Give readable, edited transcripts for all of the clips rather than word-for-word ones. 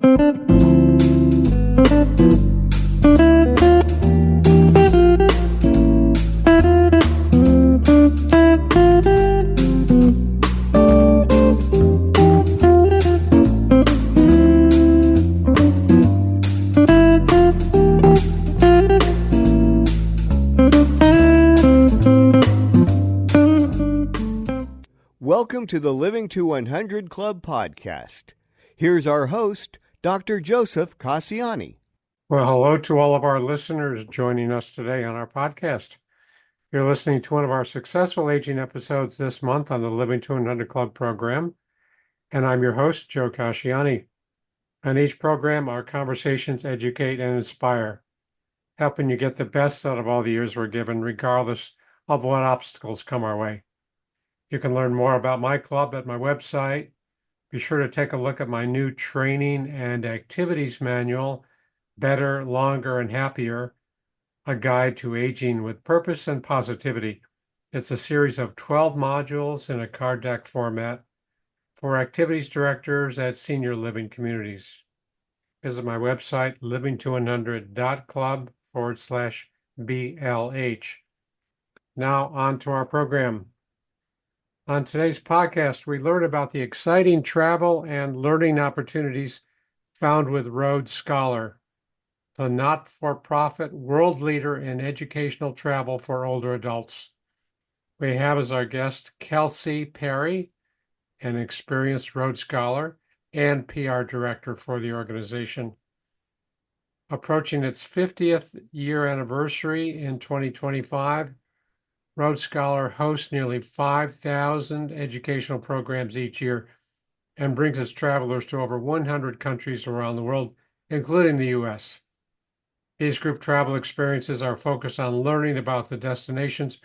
Welcome to the Living to 100 Club podcast. Here's our host, Dr. Joseph Cassiani. Well, hello to all of our listeners joining us today on our podcast. You're listening to one of our successful aging episodes this month on the Living to 100 Club program, and I'm your host, Joe Cassiani. On each program, our conversations educate and inspire, helping you get the best out of all the years we're given, regardless of what obstacles come our way. You can learn more about my club at my website. Be sure to take a look at my new training and activities manual, Better, Longer, and Happier, a guide to aging with purpose and positivity. It's a series of 12 modules in a card deck format for activities directors at senior living communities. Visit my website, living200.club/BLH. Now on to our program. On today's podcast, we learn about the exciting travel and learning opportunities found with Rhodes Scholar, the not-for-profit world leader in educational travel for older adults. We have as our guest Kelsey Perri, an experienced Rhodes Scholar and PR director for the organization. Approaching its 50th year anniversary in 2025, Rhodes Scholar hosts nearly 5,000 educational programs each year and brings its travelers to over 100 countries around the world, including the U.S. These group travel experiences are focused on learning about the destinations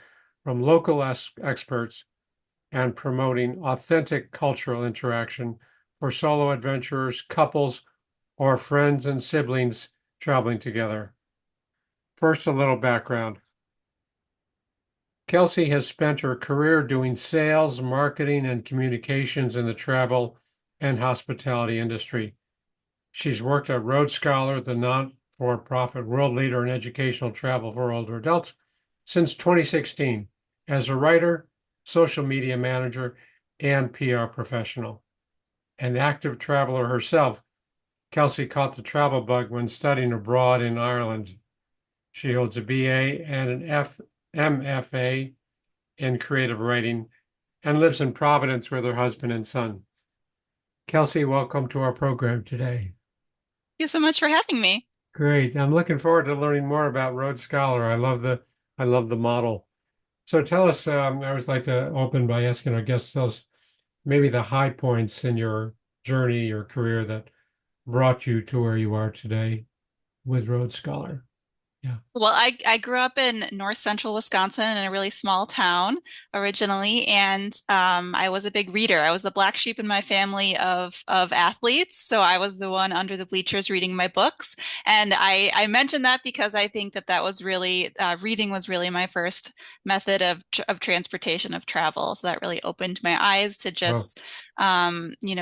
from local experts and promoting authentic cultural interaction for solo adventurers, couples, or friends and siblings traveling together. First, a little background. Kelsey has spent her career doing sales, marketing, and communications in the travel and hospitality industry. She's worked at Rhodes Scholar, the not-for-profit world leader in educational travel for older adults, since 2016 as a writer, social media manager, and PR professional. An active traveler herself, Kelsey caught the travel bug when studying abroad in Ireland. She holds a BA and an MFA in creative writing and lives in Providence with her husband and son. Kelsey, welcome to our program today. Thank you so much for having me. Great. I'm looking forward to learning more about Rhodes Scholar. I love the model. So tell us, I always like to open by asking our guests, tell us maybe the high points in your journey, your career that brought you to where you are today with Rhodes Scholar. Yeah. Well, I grew up in north central Wisconsin in a really small town originally, and I was a big reader. I was the black sheep in my family of athletes, so I was the one under the bleachers reading my books. And I mentioned that because I think that was really reading was really my first method of transportation, of travel. So that really opened my eyes to just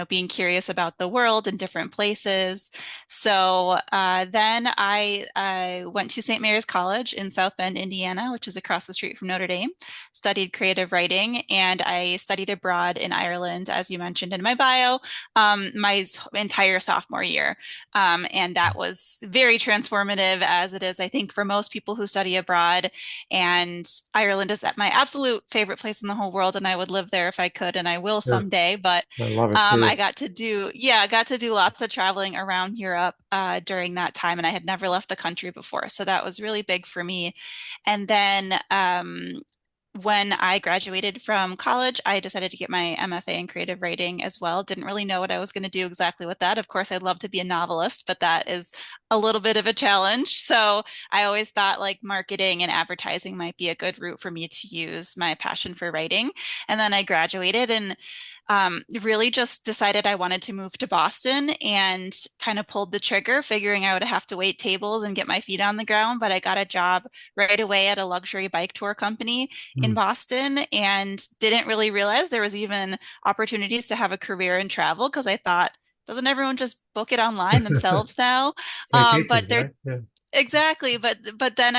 being curious about the world and different places. So then I went to St. Mary's College in South Bend, Indiana, which is across the street from Notre Dame, studied creative writing, and I studied abroad in Ireland, as you mentioned in my bio, my entire sophomore year. And that was very transformative, as it is, I think, for most people who study abroad. And Ireland is my absolute favorite place in the whole world, and I would live there if I could, and I will someday. But I love it too. I got to do lots of traveling around Europe during that time, and I had never left the country before. So that was really big for me. And then when I graduated from college, I decided to get my MFA in creative writing as well. Didn't really know what I was going to do exactly with that. Of course, I'd love to be a novelist, but that is a little bit of a challenge. So I always thought like marketing and advertising might be a good route for me to use my passion for writing. And then I graduated and really just decided I wanted to move to Boston and kind of pulled the trigger, figuring I would have to wait tables and get my feet on the ground. But I got a job right away at a luxury bike tour company in Boston and didn't really realize there was even opportunities to have a career in travel because I thought doesn't everyone just book it online themselves now? But Vacations, they're right? Yeah. Exactly, but then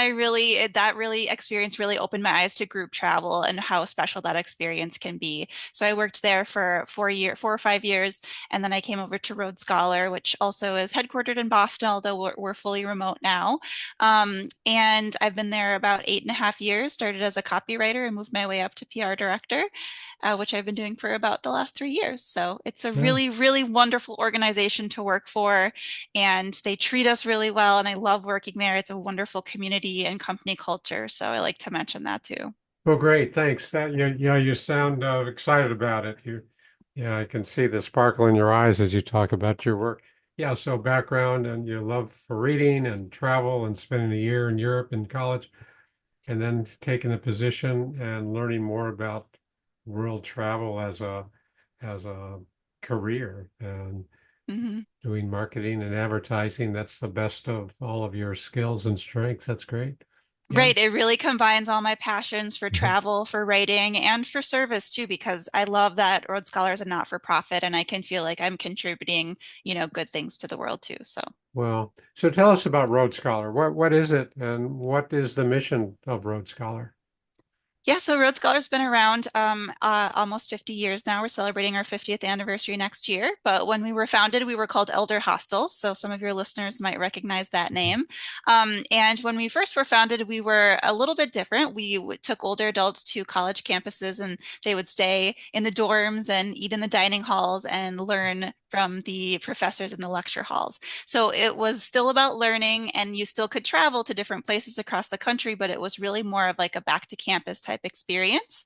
that really experience really opened my eyes to group travel and how special that experience can be. So I worked there for 4 or 5 years, and then I came over to Rhodes Scholar, which also is headquartered in Boston, although we're fully remote now. And I've been there about 8.5 years. Started as a copywriter and moved my way up to PR director, which I've been doing for about the last 3 years. So it's a Yeah. really, really wonderful organization to work for, and they treat us really well. And I love working there. It's a wonderful community and company culture. So I like to mention that too. Well, great. Thanks. You sound excited about it. Yeah, I can see the sparkle in your eyes as you talk about your work. Yeah, so background and your love for reading and travel and spending a year in Europe in college, and then taking a position and learning more about world travel as a career and Mhm. doing marketing and advertising. That's the best of all of your skills and strengths. That's great. Yeah. Right. It really combines all my passions for Mhm. travel, for writing, and for service too, because I love that Rhodes Scholar is a not-for-profit and I can feel like I'm contributing, good things to the world too. So. Well, so tell us about Rhodes Scholar. What is it and what is the mission of Rhodes Scholar? Yeah, so Rhodes Scholar's been around almost 50 years now. We're celebrating our 50th anniversary next year. But when we were founded, we were called Elder Hostels. So some of your listeners might recognize that name. And when we first were founded, we were a little bit different. We took older adults to college campuses, and they would stay in the dorms and eat in the dining halls and learn from the professors in the lecture halls. So it was still about learning, and you still could travel to different places across the country, but it was really more of like a back to campus type experience.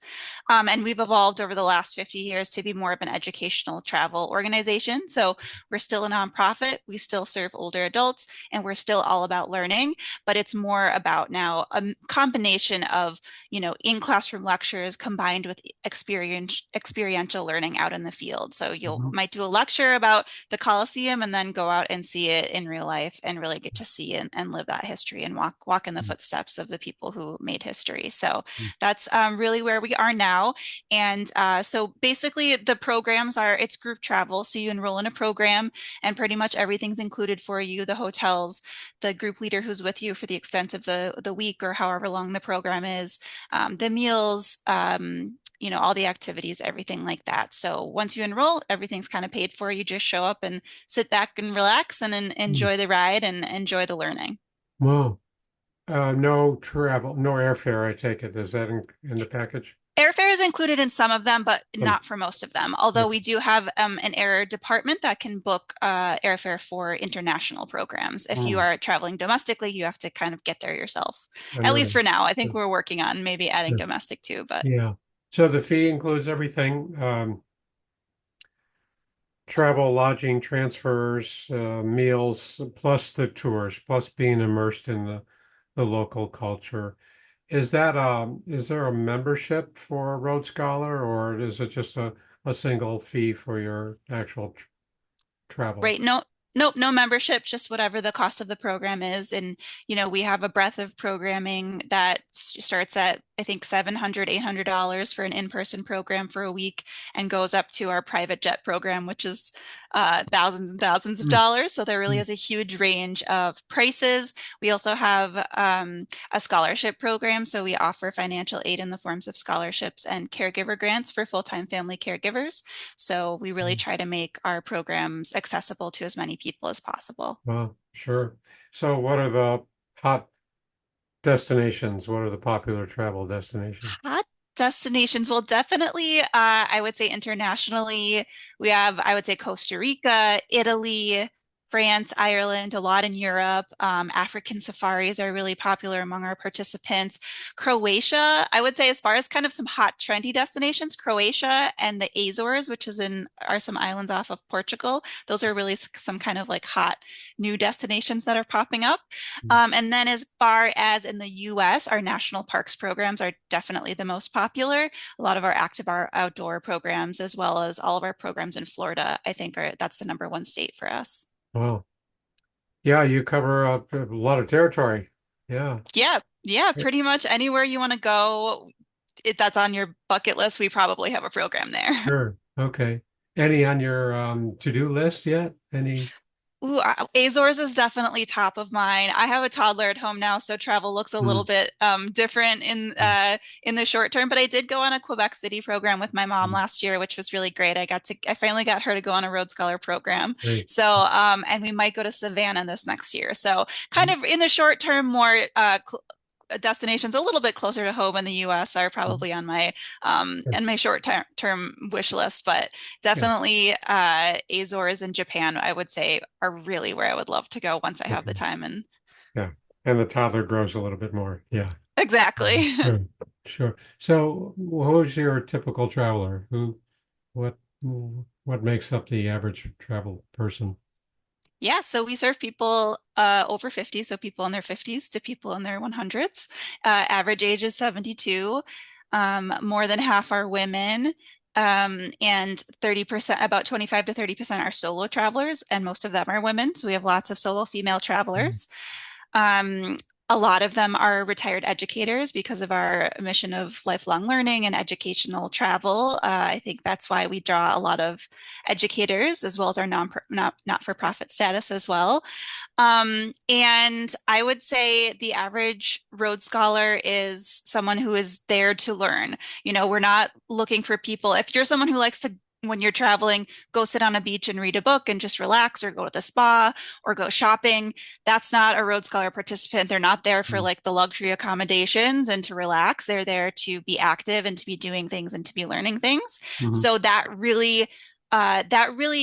And we've evolved over the last 50 years to be more of an educational travel organization. So we're still a nonprofit, we still serve older adults, and we're still all about learning, but it's more about now a combination of, in classroom lectures combined with experiential learning out in the field. So you Mhm. might do a lecture about the Colosseum and then go out and see it in real life and really get to see and live that history and walk in the footsteps of the people who made history. So that's really where we are now. And so basically the programs it's group travel. So you enroll in a program and pretty much everything's included for you, the hotels, the group leader who's with you for the extent of the week or however long the program is, the meals, all the activities, everything like that. So once you enroll, everything's kind of paid for. You just show up and sit back and relax and enjoy the ride and enjoy the learning. Wow. No travel, no airfare, I take it. Is that in the package? Airfare is included in some of them, but Um, not for most of them. Although we do have an air department that can book airfare for international programs. If you mm, are traveling domestically, you have to kind of get there yourself. At least another. for now. I think we're working on maybe adding domestic too, but Yeah. So the fee includes everything, travel, lodging, transfers, meals, plus the tours, plus being immersed in the local culture. Is there a membership for a Rhodes Scholar, or is it just a single fee for your actual travel? right. No, nope, no membership, just whatever the cost of the program is. And, we have a breadth of programming that starts at, I think, $700, $800 for an in-person program for a week and goes up to our private jet program, which is thousands and thousands of Mm, dollars. So there really mm, is a huge range of prices. We also have a scholarship program. So we offer financial aid in the forms of scholarships and caregiver grants for full-time family caregivers. So we really mm. try to make our programs accessible to as many people as possible. Well, sure. So what are the hot destinations? What are the popular travel destinations? Hot destinations. Well, definitely, I would say internationally, we have, I would say, Costa Rica, Italy, France, Ireland, a lot in Europe. African safaris are really popular among our participants. Croatia, I would say, as far as kind of some hot, trendy destinations, Croatia and the Azores, which are some islands off of Portugal. Those are really some kind of like hot new destinations that are popping up. And then as far as in the US, our national parks programs are definitely the most popular. A lot of our active outdoor programs, as well as all of our programs in Florida, I think that's the number one state for us. Wow. Yeah, you cover a lot of territory. Yeah, Yeah, yeah, pretty much anywhere you want to go, if that's on your bucket list, we probably have a program there. sure. Okay. Any on your to-do list yet? Any? Ooh, Azores is definitely top of mind. I have a toddler at home now, so travel looks a little Mm, bit different mm, in the short term. But I did go on a Quebec City program with my mom mm. last year, which was really great. I finally got her to go on a Rhodes Scholar program. Great. So and we might go to Savannah this next year. So kind of in the short term, more destinations a little bit closer to home in the US are probably on my and my short term wish list, but Yeah. definitely Azores and Japan, I would say, are really where I would love to go once I have the Okay. time. And Yeah. And the toddler grows a little bit more. Yeah. exactly. Sure. Sure. So who's your typical traveler? What, what makes up the average travel person? Yeah, so we serve people over 50, so people in their 50s to people in their 100s. Average age is 72. More than half are women. And 30%, about 25 to 30% are solo travelers, and most of them are women. So we have lots of solo female Mm, travelers. Um, a lot of them are retired educators because of our mission of lifelong learning and educational travel. I think that's why we draw a lot of educators as well as our not-for-profit status as well. And I would say the average Rhodes Scholar is someone who is there to learn. You know, we're not looking for people. If you're someone who likes to, when you're traveling, go sit on a beach and read a book and just relax, or go to the spa or go shopping, that's not a Rhodes Scholar participant. They're not there for mm, like the luxury accommodations and to relax. They're there to be active and to be doing things and to be learning things. mhm, So that really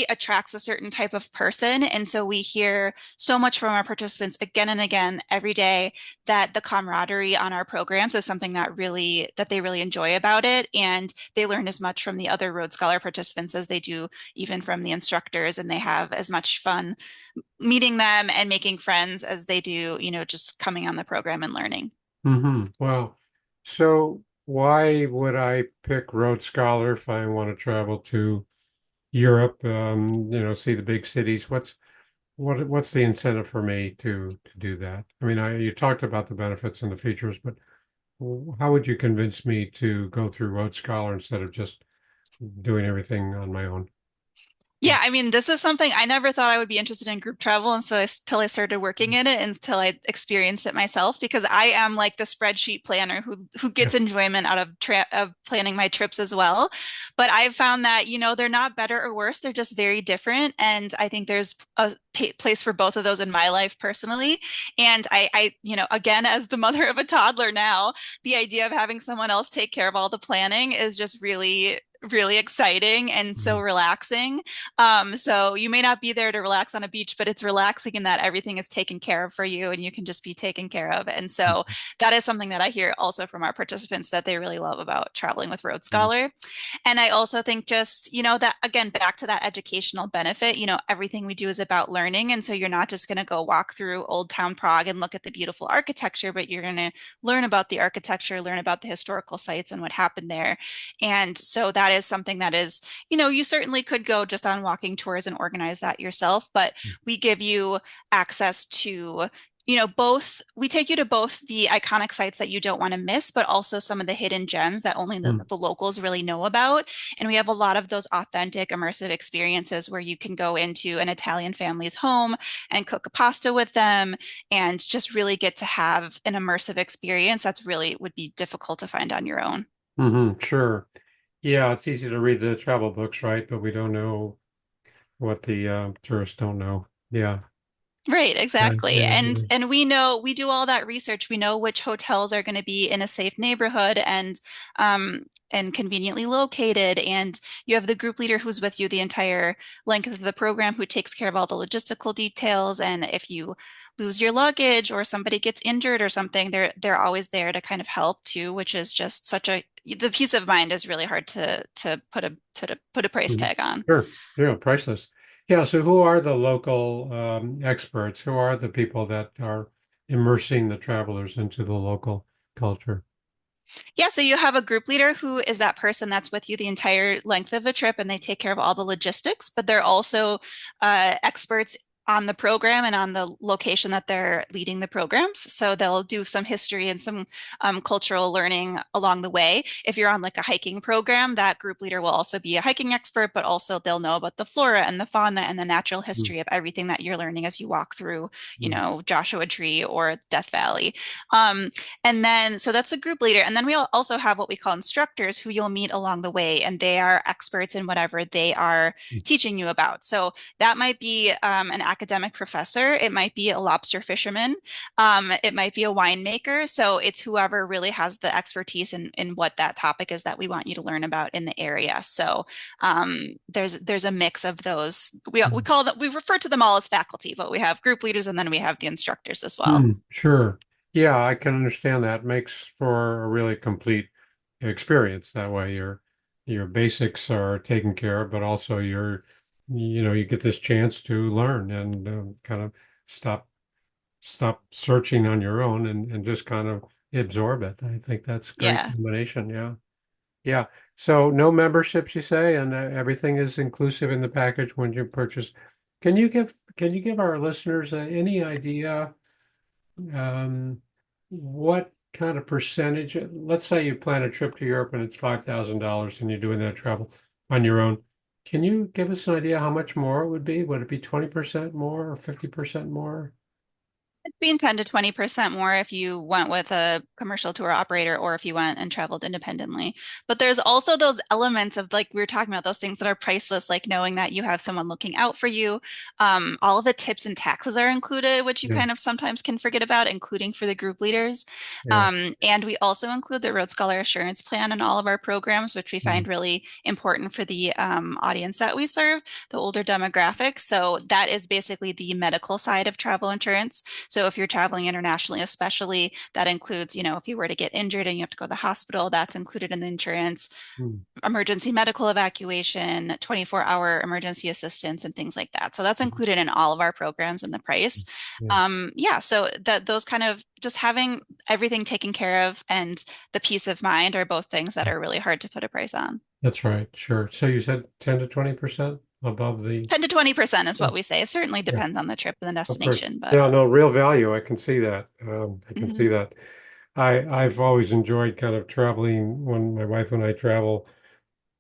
attracts a certain type of person. And so we hear so much from our participants again and again every day that the camaraderie on our programs is something that they really enjoy about it. And they learn as much from the other Rhodes Scholar participants as they do even from the instructors. And they have as much fun meeting them and making friends as they do, just coming on the program and learning. Well, so why would I pick Rhodes Scholar if I want to travel to Europe, see the big cities? What's the incentive for me to do that? I mean, you talked about the benefits and the features, but how would you convince me to go through Rhodes Scholar instead of just doing everything on my own? Yeah, I mean, this is something I never thought I would be interested in group travel until I started working in it and until I experienced it myself, because I am like the spreadsheet planner who Yeah. gets enjoyment out of planning my trips as well. But I've found that, they're not better or worse, they're just very different. And I think there's a place for both of those in my life personally. And again, as the mother of a toddler now, the idea of having someone else take care of all the planning is just really really exciting and so Mhm. relaxing. So you may not be there to relax on a beach, but it's relaxing in that everything is taken care of for you and you can just be taken care of. And so that is something that I hear also from our participants that they really love about traveling with Road Mhm. Scholar. And I also think just, that again, back to that educational benefit, everything we do is about learning. And so you're not just going to go walk through Old Town Prague and look at the beautiful architecture, but you're going to learn about the architecture, learn about the historical sites and what happened there. And so that is something that is, you certainly could go just on walking tours and organize that yourself, but we give you access to both we take you to both the iconic sites that you don't want to miss, but also some of the hidden gems that only the, Mhm. the locals really know about. And we have a lot of those authentic, immersive experiences where you can go into an Italian family's home and cook a pasta with them and just really get to have an immersive experience that's really would be difficult to find on your own. Sure. Yeah, it's easy to read the travel books, right? But we don't know what the tourists don't know. Yeah. Right, Yeah. exactly. Yeah. And we do all that research. We know which hotels are going to be in a safe neighborhood and conveniently located. And you have the group leader who's with you the entire length of the program who takes care of all the logistical details. And if you lose your luggage or somebody gets injured or something, they're always there to kind of help too, which is just such a the peace of mind is really hard to put a price Mhm. tag on. Sure. Yeah, priceless. Yeah, so who are the local experts? Who are the people that are immersing the travelers into the local culture? Yeah, so you have a group leader who is that person that's with you the entire length of the trip and they take care of all the logistics, but they're also experts on the program and on the location that they're leading the programs. So they'll do some history and some cultural learning along the way. If you're on like a hiking program, that group leader will also be a hiking expert, but also they'll know about the flora and the fauna and the natural history of everything that you're learning as you walk through, Joshua Tree or Death Valley. And then, so that's the group leader. And then we also have what we call instructors who you'll meet along the way, and they are experts in whatever they are teaching you about. So that might be an academic professor. It might be a lobster fisherman. It might be a winemaker. So it's whoever really has the expertise in what that topic is that we want you to learn about in the area. So there's a mix of those. We refer to them all as faculty, but we have group leaders and then we have the instructors as well. Sure. Yeah, I can understand that. Makes for a really complete experience. That way your basics are taken care of, but also you get this chance to learn and kind of stop searching on your own and just kind of absorb it. I think that's a great combination. Yeah. Yeah. So no memberships, you say, and everything is inclusive in the package when you purchase. Can you give our listeners any idea what kind of percentage? Let's say you plan a trip to Europe and it's $5,000 and you're doing that travel on your own. Can you give us an idea how much more it would be? Would it be 20% more or 50% more? Between 10 to 20% more if you went with a commercial tour operator or if you went and traveled independently. But there's also those elements of, like we were talking about, those things that are priceless, like knowing that you have someone looking out for you. All of the tips and taxes are included, which you kind of sometimes can forget about, including for the group leaders. And we also include the Road Scholar Assurance Plan in all of our programs, which we find really important for the audience that we serve, the older demographic. So that is basically the medical side of travel insurance. So if you're traveling internationally, especially, that includes, if you were to get injured and you have to go to the hospital, that's included in the insurance, emergency medical evacuation, 24-hour emergency assistance, and things like that. So that's included in all of our programs and the price. So those kind of just having everything taken care of and the peace of mind are both things that are really hard to put a price on. That's right. Sure. So you said 10 to 20% above the 10 to 20% is what we say. It certainly depends on the trip and the destination, but no, real value. I can see that. I can see that. I've always enjoyed kind of traveling when my wife and I travel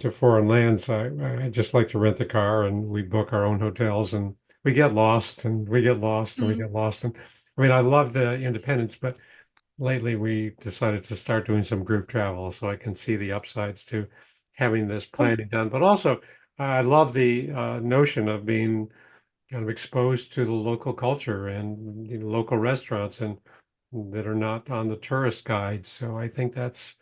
to foreign lands. I just like to rent a car and we book our own hotels and we get lost and we get lost and we get lost. And I mean, I love the independence, but lately we decided to start doing some group travel. So I can see the upsides to having this planning done. But also, I love the notion of being kind of exposed to the local culture and local restaurants and that are not on the tourist guides. So I think that's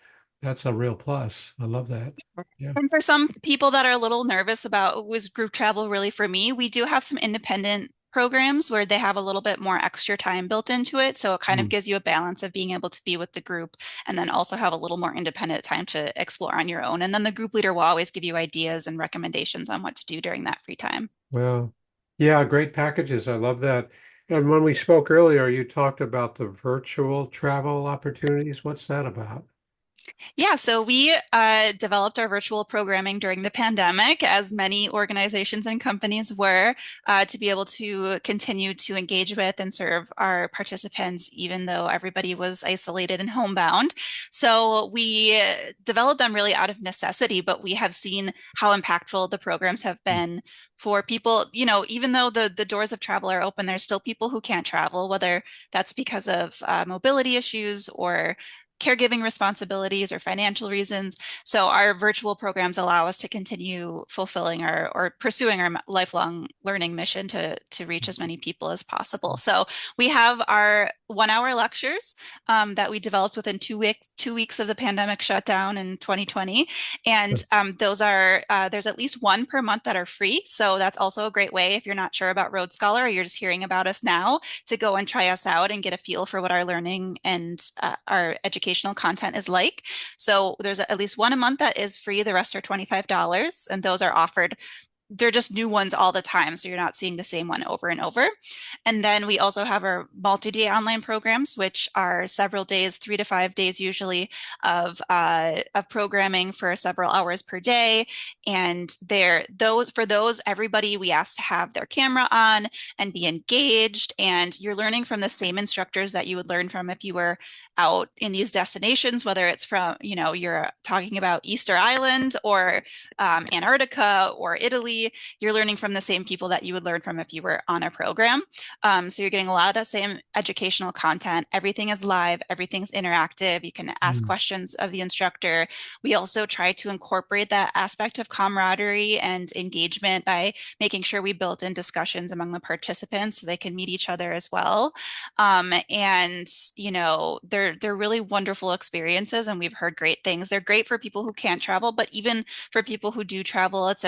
a real plus. I love that. Yeah. And for some people that are a little nervous about, was group travel really for me? We do have some independent programs where they have a little bit more extra time built into it. So it kind of gives you a balance of being able to be with the group and then also have a little more independent time to explore on your own. And then the group leader will always give you ideas and recommendations on what to do during that free time. Well, yeah, great packages. I love that. And when we spoke earlier, you talked about the virtual travel opportunities. What's that about? Yeah, so we developed our virtual programming during the pandemic, as many organizations and companies were, to be able to continue to engage with and serve our participants, even though everybody was isolated and homebound. So we developed them really out of necessity, but we have seen how impactful the programs have been for people. Even though the doors of travel are open, there's still people who can't travel, whether that's because of mobility issues or caregiving responsibilities or financial reasons. So our virtual programs allow us to continue fulfilling or pursuing our lifelong learning mission to reach as many people as possible. So we have our 1-hour lectures that we developed within 2 weeks of the pandemic shutdown in 2020. And those are, there's at least one per month that are free. So that's also a great way, if you're not sure about Road Scholar or you're just hearing about us now, to go and try us out and get a feel for what our learning and our educational content is like. So there's at least one a month that is free. The rest are $25. And those are offered they're just new ones all the time, so you're not seeing the same one over and over. And then we also have our multi-day online programs, which are several days, 3 to 5 days usually, of programming for several hours per day. And for those, everybody we ask to have their camera on and be engaged. And you're learning from the same instructors that you would learn from if you were out in these destinations, whether it's from, you're talking about Easter Island or Antarctica or Italy. You're learning from the same people that you would learn from if you were on a program. So you're getting a lot of that same educational content. Everything is live, everything's interactive. You can ask questions of the instructor. We also try to incorporate that aspect of camaraderie and engagement by making sure we built in discussions among the participants so they can meet each other as well. And they're really wonderful experiences, and we've heard great things. They're great for people who can't travel, but even for people who do travel, it's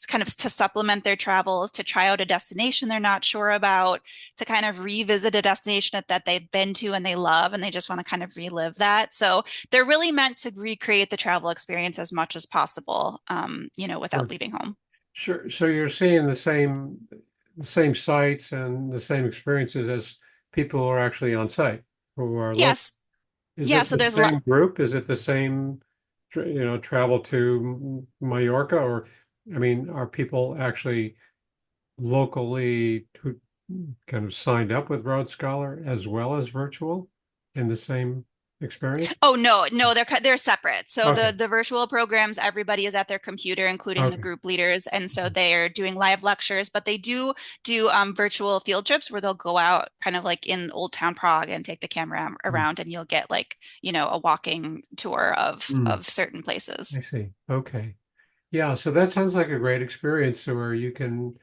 kind of to supplement their travels, to try out a destination they're not sure about, to kind of revisit a destination that they've been to and they love, and they just want to kind of relive that. So they're really meant to recreate the travel experience as much as possible, without leaving home. Sure. So you're seeing the same sites and the same experiences as people who are actually on site who are local. Yes. Is Yeah. it So the there's a lot. same group? Is it the same, travel to Mallorca? Or, I mean, are people actually locally who kind of signed up with Road Scholar as well as virtual in the same experience? Oh, no, they're separate. So Okay. the virtual programs, everybody is at their computer, including the Okay. group leaders, and so they're doing live lectures. But they do virtual field trips where they'll go out, kind of like in Old Town Prague, and take the camera Mm. around, and you'll get like a walking tour of Mm. certain places. I see. Okay. Yeah, so that sounds like a great experience where you can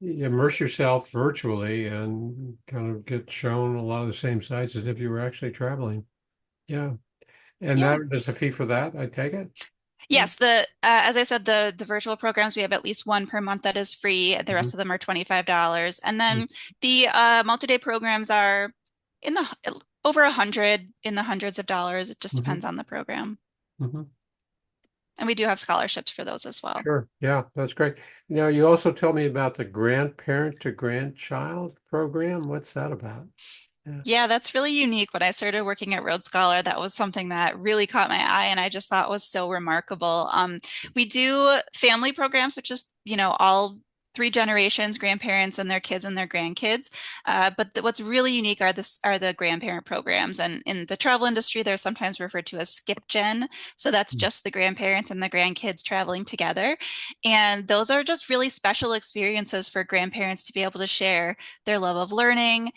immerse yourself virtually and kind of get shown a lot of the same sites as if you were actually traveling. Yeah. And Yeah. there's a fee for that, I take it? Yes, as I said, the virtual programs, we have at least one per month that is free. The Mhm. rest of them are $25. And Mm. then the multi-day programs are in the over 100, in the hundreds of dollars. It just Mhm. depends on the program. Mhm. And we do have scholarships for those as well. Sure. Yeah, that's great. Now, you also told me about the grandparent to grandchild program. What's that about? Yeah. Yeah, that's really unique. When I started working at Road Scholar, that was something that really caught my eye and I just thought was so remarkable. We do family programs, which is, all three generations, grandparents and their kids and their grandkids. But what's really unique are the grandparent programs. And in the travel industry, they're sometimes referred to as skip gen. So that's Mm. just the grandparents and the grandkids traveling together. And those are just really special experiences for grandparents to be able to share their love of learning,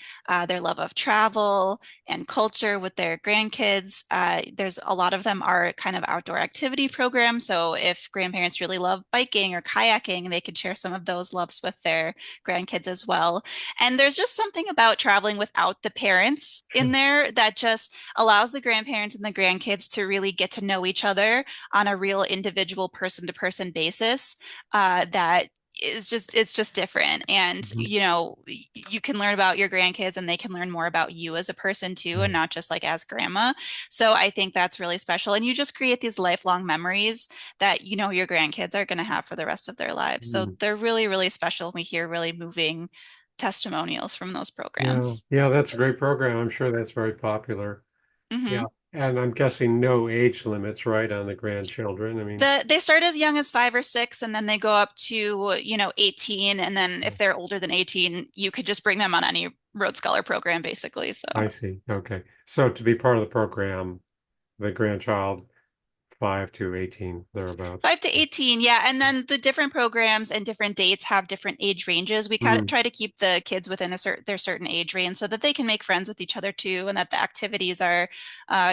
their love of travel and culture with their grandkids. There's a lot of them are kind of outdoor activity programs. So if grandparents really love biking or kayaking, they can share some of those loves with their grandkids as well. And there's just something about traveling without the parents in there that just allows the grandparents and the grandkids to really get to know each other on a real individual person to person basis, that it's just different. And Mhm. you can learn about your grandkids and they can learn more about you as a person too, and Yeah. not just like as grandma. So I think that's really special, and you just create these lifelong memories that your grandkids are going to have for the rest of their lives. So Mm. they're really, really special. We hear really moving testimonials from those Yeah. programs. Yeah, that's a great program. I'm sure that's very popular. Yeah. Hmm. And I'm guessing no age limits, right, on the grandchildren. I mean, They start as young as 5 or 6, and then they go up to 18, and then if they're older than 18, you could just bring them on any Road Scholar program basically. So I see. Okay. So to be part of the program, the grandchild 5 to 18, thereabouts. 5 to 18, yeah. And then the different programs and different dates have different age ranges. We kind of Mm. try to keep the kids within their certain age range so that they can make friends with each other too, and that the activities are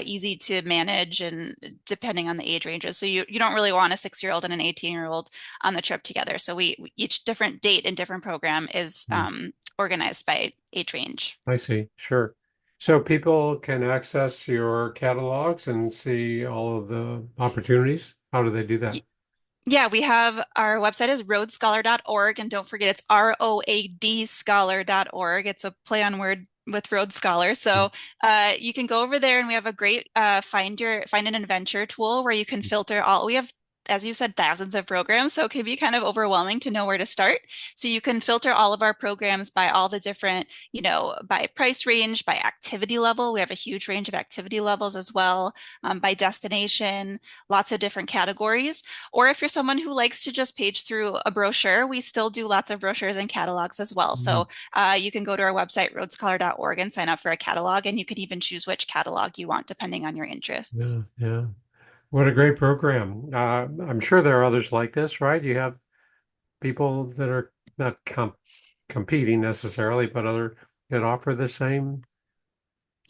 easy to manage and depending on the age ranges. So you don't really want a 6-year-old and an 18-year-old on the trip together. So each different date and different program is Mm. organized by age range. I see. Sure. So people can access your catalogs and see all of the opportunities. How do they do that? Yeah, we have our website is roadscholar.org, and don't forget it's ROAD scholar.org. It's a play on word with Road Scholar. So you can go over there, and we have a great find an adventure tool where you can filter all. We have as you said, thousands of programs, so it can be kind of overwhelming to know where to start. So you can filter all of our programs by all the different, by price range, by activity level. We have a huge range of activity levels as well, by destination, lots of different categories. Or if you're someone who likes to just page through a brochure, we still do lots of brochures and catalogs as well. So you can go to our website, roadscholar.org, and sign up for a catalog, and you could even choose which catalog you want depending on your interests. Yeah, yeah. What a great program. I'm sure there are others like this, right? You have people that are not competing necessarily, but other that offer the same.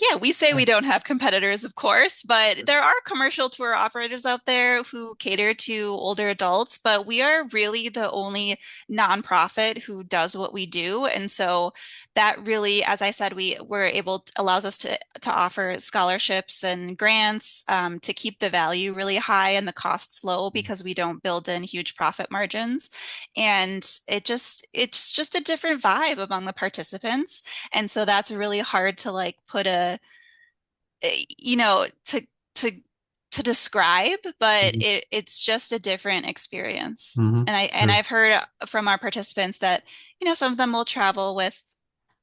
Yeah, we say we don't have competitors, of course, but there are commercial tour operators out there who cater to older adults, but we are really the only nonprofit who does what we do. And so that really, as I said, we're able allows us to offer scholarships and grants to keep the value really high and the costs low because we don't build in huge profit margins. And it's just a different vibe among the participants. And so that's really hard to like put you know, to to describe, but Mhm. it's just a different experience. Mhm. And Sure. I've heard from our participants that, some of them will travel with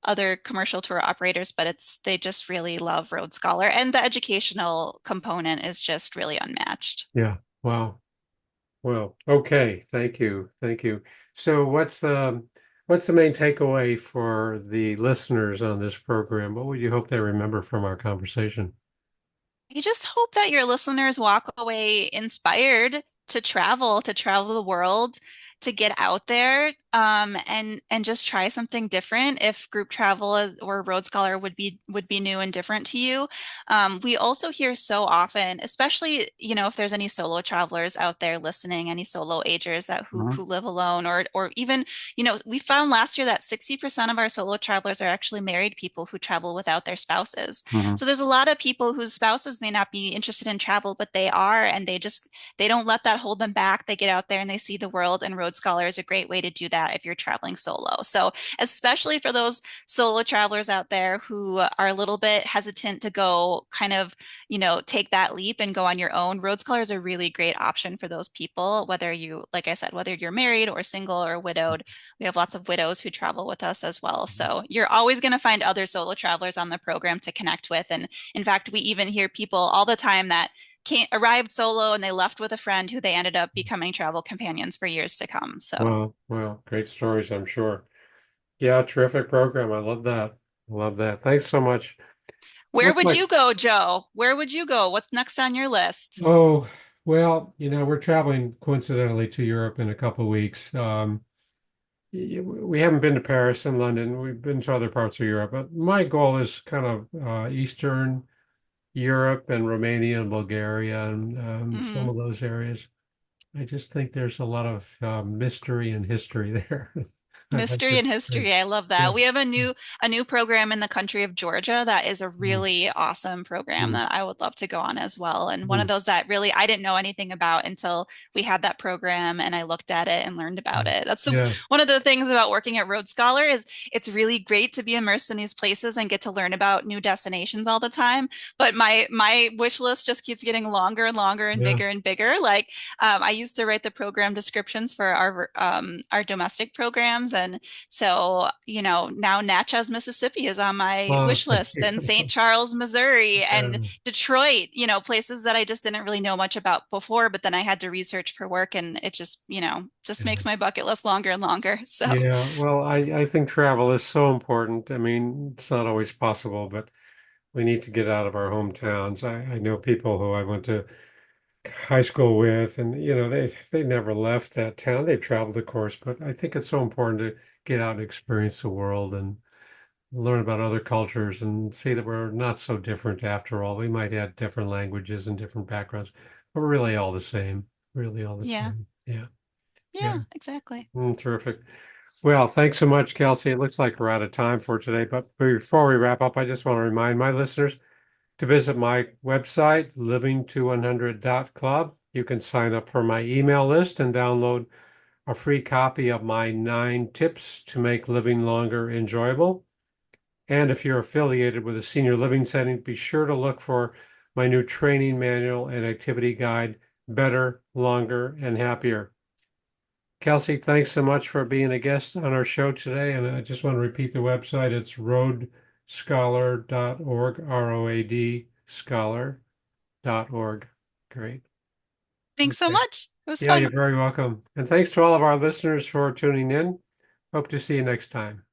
other commercial tour operators, but they just really love Road Scholar, and the educational component is just really unmatched. Yeah. Wow. Well, okay. Thank you. Thank you. So what's the main takeaway for the listeners on this program? What would you hope they remember from our conversation? I just hope that your listeners walk away inspired to travel the world, to get out there, and just try something different. If group travel or Road Scholar would be new and different to you, we also hear so often, especially if there's any solo travelers out there listening, any solo agers that who Mhm. live alone, or even we found last year that 60% of our solo travelers are actually married people who travel without their spouses. Mhm. So there's a lot of people whose spouses may not be interested in travel, but they are, and they don't let that hold them back. They get out there and they see the world, and Road Scholar is a great way to do that if you're traveling solo. So especially for those solo travelers out there who are a little bit hesitant to go kind of, take that leap and go on your own, Road Scholar is a really great option for those people, whether like I said, whether you're married or single or widowed. We have lots of widows who travel with us as well. So you're always going to find other solo travelers on the program to connect with. And in fact, we even hear people all the time that arrived solo and they left with a friend who they ended up becoming travel companions for years to come. So Wow. Wow. Great stories, I'm sure. Yeah, terrific program. I love that. I love that. Thanks so much. where Looks would like, you go, Joe? Where would you go? What's next on your list? oh, well, we're traveling coincidentally to Europe in a couple of weeks. We haven't been to Paris and London. We've been to other parts of Europe, but my goal is kind of Eastern Europe and Romania and Bulgaria and some Mhm. of those areas. I just think there's a lot of mystery and history there. I'd like Mystery to, and history. I love yeah. that. We have a new program in the country of Georgia that is a really awesome program Mm, that I would love to go on as well. And one of mm, those that really I didn't know anything about until we had that program and I looked at it and learned about mm. it. Yeah, One of the things about working at Road Scholar is it's really great to be immersed in these places and get to learn about new destinations all the time. But my wish list just keeps getting longer and longer and yeah. bigger and bigger. Like I used to write the program descriptions for our domestic programs, and so now Natchez, Mississippi is on my Oh, wish thank list, you. and St. Charles, Missouri, and Yeah, Detroit. Places that I just didn't really know much about before, but then I had to research for work, and it just yeah. makes my bucket list longer and longer. So Yeah, well, I think travel is so important. I mean, it's not always possible, but we need to get out of our hometowns. I know people who I went to high school with, and they never left that town. They traveled, of course, but I think it's so important to get out and experience the world and learn about other cultures and see that we're not so different after all. We might have different languages and different backgrounds, but we're really all the same. Really all the yeah, same. Yeah. Yeah. yeah, exactly. Terrific. Well, thanks so much, Kelsey. It looks like we're out of time for today, but before we wrap up, I just want to remind my listeners to visit my website, living to100.club. You can sign up for my email list and download a free copy of my 9 tips to make living longer enjoyable. And if you're affiliated with a senior living setting, be sure to look for my new training manual and activity guide, better, longer, and happier. Kelsey, thanks so much for being a guest on our show today. And I just want to repeat the website. It's roadscholar.org, ROAD scholar.org. Great. Thanks so Okay. much. It was Yeah, fun. you're very welcome. And thanks to all of our listeners for tuning in. Hope to see you next time.